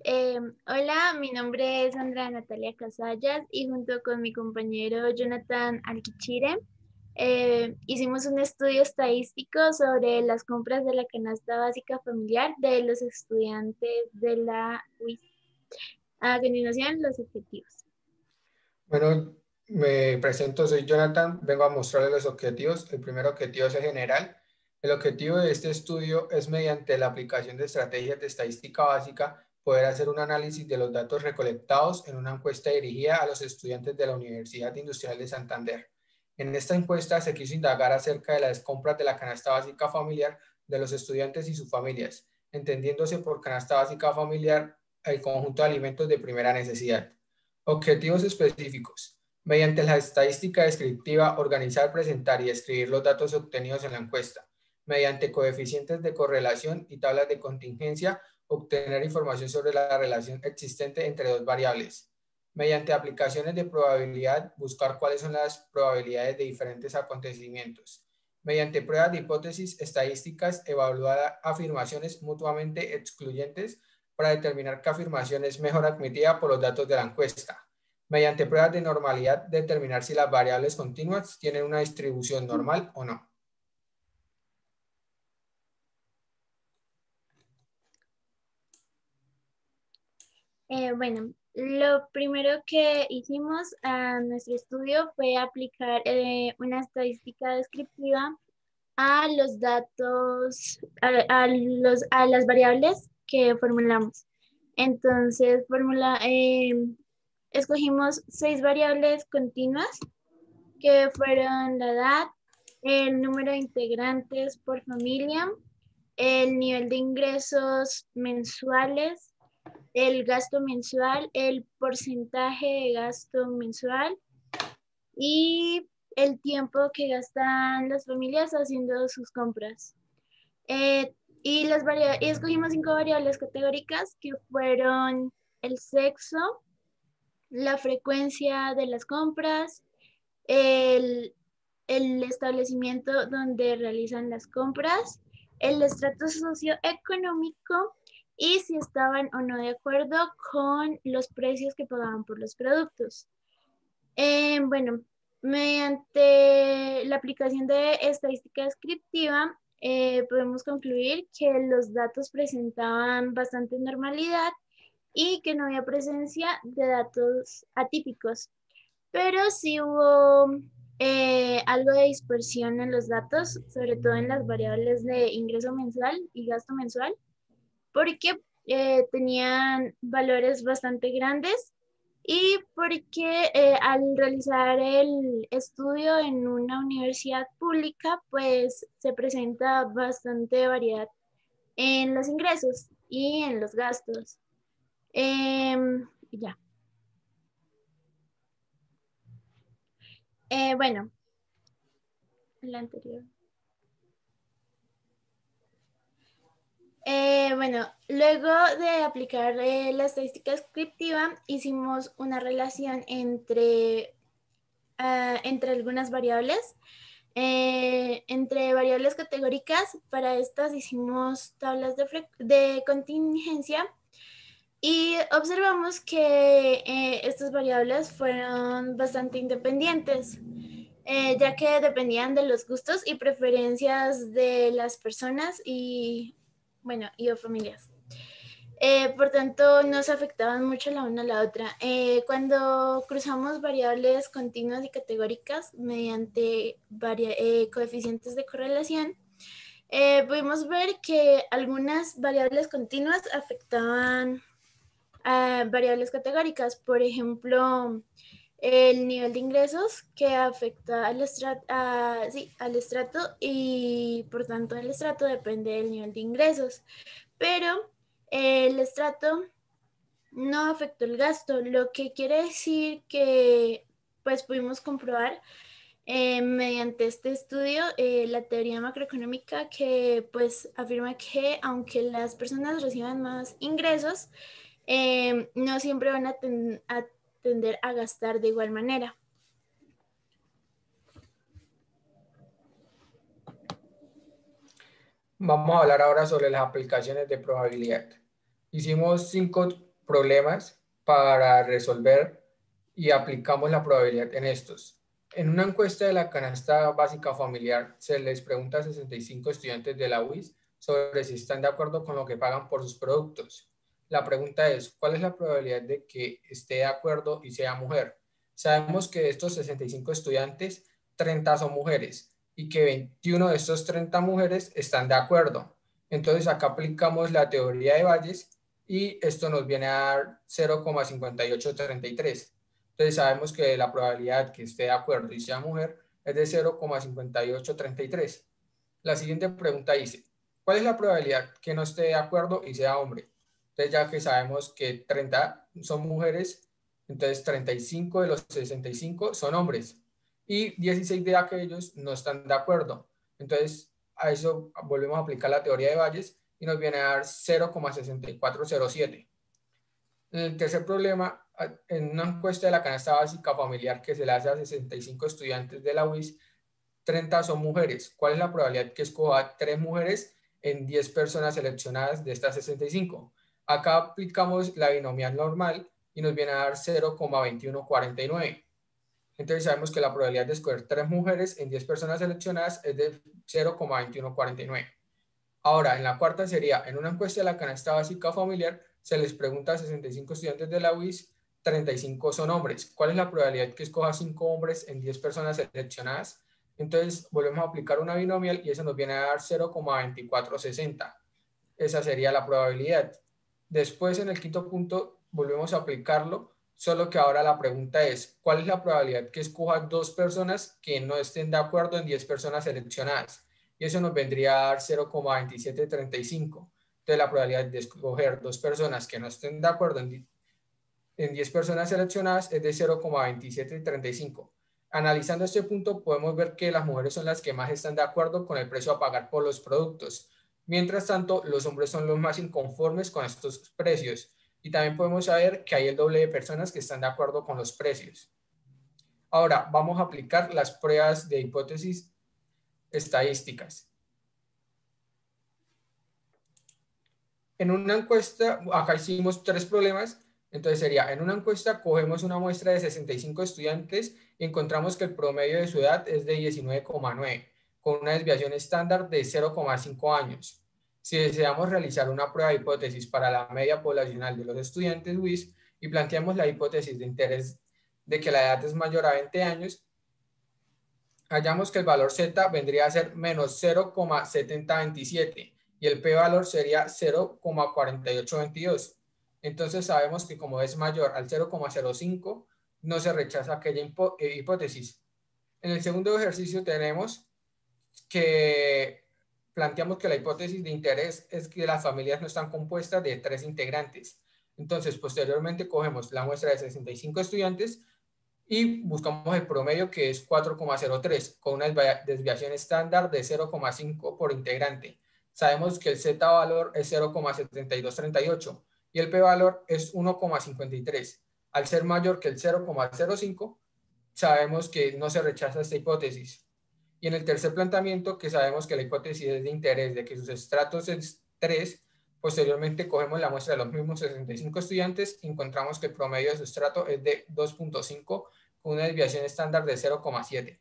Hola, mi nombre es Andrea Natalia Casallas y junto con mi compañero Jonathan Alquichire hicimos un estudio estadístico sobre las compras de la canasta básica familiar de los estudiantes de la UIS. A continuación, los objetivos. Bueno, me presento, soy Jonathan, vengo a mostrarles los objetivos. El primer objetivo es el general. El objetivo de este estudio es, mediante la aplicación de estrategias de estadística básica, poder hacer un análisis de los datos recolectados en una encuesta dirigida a los estudiantes de la Universidad Industrial de Santander. En esta encuesta se quiso indagar acerca de las compras de la canasta básica familiar de los estudiantes y sus familias, entendiéndose por canasta básica familiar el conjunto de alimentos de primera necesidad. Objetivos específicos. Mediante la estadística descriptiva, organizar, presentar y escribir los datos obtenidos en la encuesta. Mediante coeficientes de correlación y tablas de contingencia, obtener información sobre la relación existente entre dos variables. Mediante aplicaciones de probabilidad, buscar cuáles son las probabilidades de diferentes acontecimientos. Mediante pruebas de hipótesis estadísticas, evaluar afirmaciones mutuamente excluyentes para determinar qué afirmación es mejor admitida por los datos de la encuesta. Mediante pruebas de normalidad, determinar si las variables continuas tienen una distribución normal o no. Bueno, lo primero que hicimos a nuestro estudio fue aplicar una estadística descriptiva a los datos, a las variables que formulamos. Entonces, escogimos 6 variables continuas que fueron la edad, el número de integrantes por familia, el nivel de ingresos mensuales, el gasto mensual, el porcentaje de gasto mensual y el tiempo que gastan las familias haciendo sus compras. Y escogimos 5 variables categóricas que fueron el sexo, la frecuencia de las compras, el, el establecimiento donde realizan las compras, el estrato socioeconómico y si estaban o no de acuerdo con los precios que pagaban por los productos. Bueno, mediante la aplicación de estadística descriptiva, podemos concluir que los datos presentaban bastante normalidad y que no había presencia de datos atípicos, pero sí hubo algo de dispersión en los datos, sobre todo en las variables de ingreso mensual y gasto mensual, porque tenían valores bastante grandes y porque al realizar el estudio en una universidad pública, pues se presenta bastante variedad en los ingresos y en los gastos. Ya. Bueno, la anterior. Bueno, luego de aplicar la estadística descriptiva, hicimos una relación entre algunas variables. Entre variables categóricas, para estas hicimos tablas de contingencia y observamos que estas variables fueron bastante independientes, ya que dependían de los gustos y preferencias de las personas y, bueno, y o familias. Por tanto, no se afectaban mucho la una a la otra. Cuando cruzamos variables continuas y categóricas mediante coeficientes de correlación, pudimos ver que algunas variables continuas afectaban a variables categóricas. Por ejemplo, el nivel de ingresos que afecta al estrato y por tanto el estrato depende del nivel de ingresos. Pero el estrato no afectó el gasto, lo que quiere decir que pues pudimos comprobar mediante este estudio la teoría macroeconómica que pues afirma que aunque las personas reciban más ingresos, no siempre van a tender a gastar de igual manera. Vamos a hablar ahora sobre las aplicaciones de probabilidad. Hicimos 5 problemas para resolver y aplicamos la probabilidad en estos. En una encuesta de la canasta básica familiar se les pregunta a 65 estudiantes de la UIS sobre si están de acuerdo con lo que pagan por sus productos. La pregunta es, ¿cuál es la probabilidad de que esté de acuerdo y sea mujer? Sabemos que de estos 65 estudiantes, 30 son mujeres y que 21 de estos 30 mujeres están de acuerdo. Entonces acá aplicamos la teoría de Bayes y esto nos viene a dar 0,5833. Entonces sabemos que la probabilidad que esté de acuerdo y sea mujer es de 0,5833. La siguiente pregunta dice, ¿cuál es la probabilidad que no esté de acuerdo y sea hombre? Entonces ya que sabemos que 30 son mujeres, entonces 35 de los 65 son hombres y 16 de aquellos no están de acuerdo. Entonces a eso volvemos a aplicar la teoría de Bayes y nos viene a dar 0,6407. En el tercer problema, en una encuesta de la canasta básica familiar que se le hace a 65 estudiantes de la UIS, 30 son mujeres. ¿Cuál es la probabilidad que escoja 3 mujeres en 10 personas seleccionadas de estas 65? Acá aplicamos la binomial normal y nos viene a dar 0,2149. Entonces sabemos que la probabilidad de escoger 3 mujeres en 10 personas seleccionadas es de 0,2149. Ahora, en la cuarta sería, en una encuesta de la canasta básica familiar, se les pregunta a 65 estudiantes de la UIS, 35 son hombres. ¿Cuál es la probabilidad que escoja 5 hombres en 10 personas seleccionadas? Entonces, volvemos a aplicar una binomial y eso nos viene a dar 0,2460. Esa sería la probabilidad. Después, en el quinto punto, volvemos a aplicarlo, solo que ahora la pregunta es, ¿cuál es la probabilidad que escoja 2 personas que no estén de acuerdo en 10 personas seleccionadas? Y eso nos vendría a dar 0,2735. Entonces, la probabilidad de escoger 2 personas que no estén de acuerdo en 10 personas seleccionadas es de 0,2735. Analizando este punto, podemos ver que las mujeres son las que más están de acuerdo con el precio a pagar por los productos. Mientras tanto, los hombres son los más inconformes con estos precios. Y también podemos saber que hay el doble de personas que están de acuerdo con los precios. Ahora, vamos a aplicar las pruebas de hipótesis estadísticas. En una encuesta, acá hicimos 3 problemas, entonces sería, en una encuesta cogemos una muestra de 65 estudiantes y encontramos que el promedio de su edad es de 19,9, con una desviación estándar de 0,5 años. Si deseamos realizar una prueba de hipótesis para la media poblacional de los estudiantes WIS y planteamos la hipótesis de interés de que la edad es mayor a 20 años, hallamos que el valor Z vendría a ser menos 0,7027 y el p-valor sería 0,4822. Entonces sabemos que como es mayor al 0,05, no se rechaza aquella hipótesis. En el segundo ejercicio tenemos que planteamos que la hipótesis de interés es que las familias no están compuestas de 3 integrantes. Entonces, posteriormente cogemos la muestra de 65 estudiantes y buscamos el promedio que es 4,03 con una desviación estándar de 0,5 por integrante. Sabemos que el z-valor es 0,7238 y el p-valor es 1,53. Al ser mayor que el 0,05, sabemos que no se rechaza esta hipótesis. Y en el tercer planteamiento, que sabemos que la hipótesis es de interés de que sus estratos es 3, posteriormente cogemos la muestra de los mismos 65 estudiantes y encontramos que el promedio de su estrato es de 2,5 con una desviación estándar de 0,7.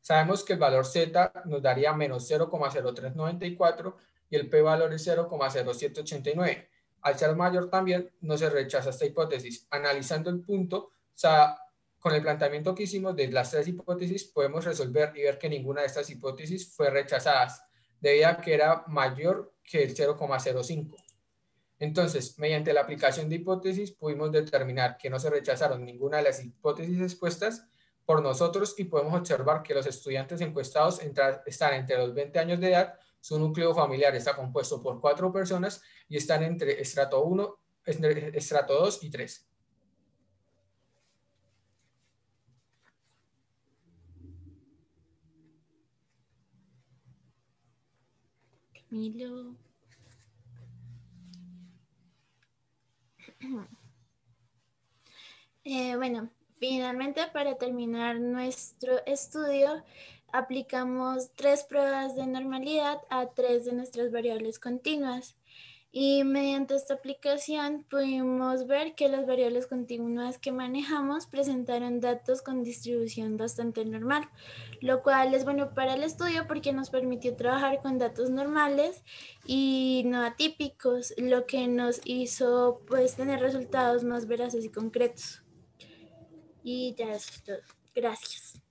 Sabemos que el valor Z nos daría menos 0,0394 y el p-valor es 0,0789. Al ser mayor también no se rechaza esta hipótesis. Analizando el punto, con el planteamiento que hicimos de las 3 hipótesis, podemos resolver y ver que ninguna de estas hipótesis fue rechazada, debido a que era mayor que el 0,05. Entonces, mediante la aplicación de hipótesis, pudimos determinar que no se rechazaron ninguna de las hipótesis expuestas por nosotros y podemos observar que los estudiantes encuestados están entre los 20 años de edad, su núcleo familiar está compuesto por 4 personas y están entre estrato 1, estrato 2 y 3. Camilo. Bueno, finalmente para terminar nuestro estudio, aplicamos 3 pruebas de normalidad a 3 de nuestras variables continuas Y mediante esta aplicación pudimos ver que las variables continuas que manejamos presentaron datos con distribución bastante normal, lo cual es bueno para el estudio porque nos permitió trabajar con datos normales y no atípicos, lo que nos hizo pues tener resultados más veraces y concretos. Y ya eso es todo. Gracias.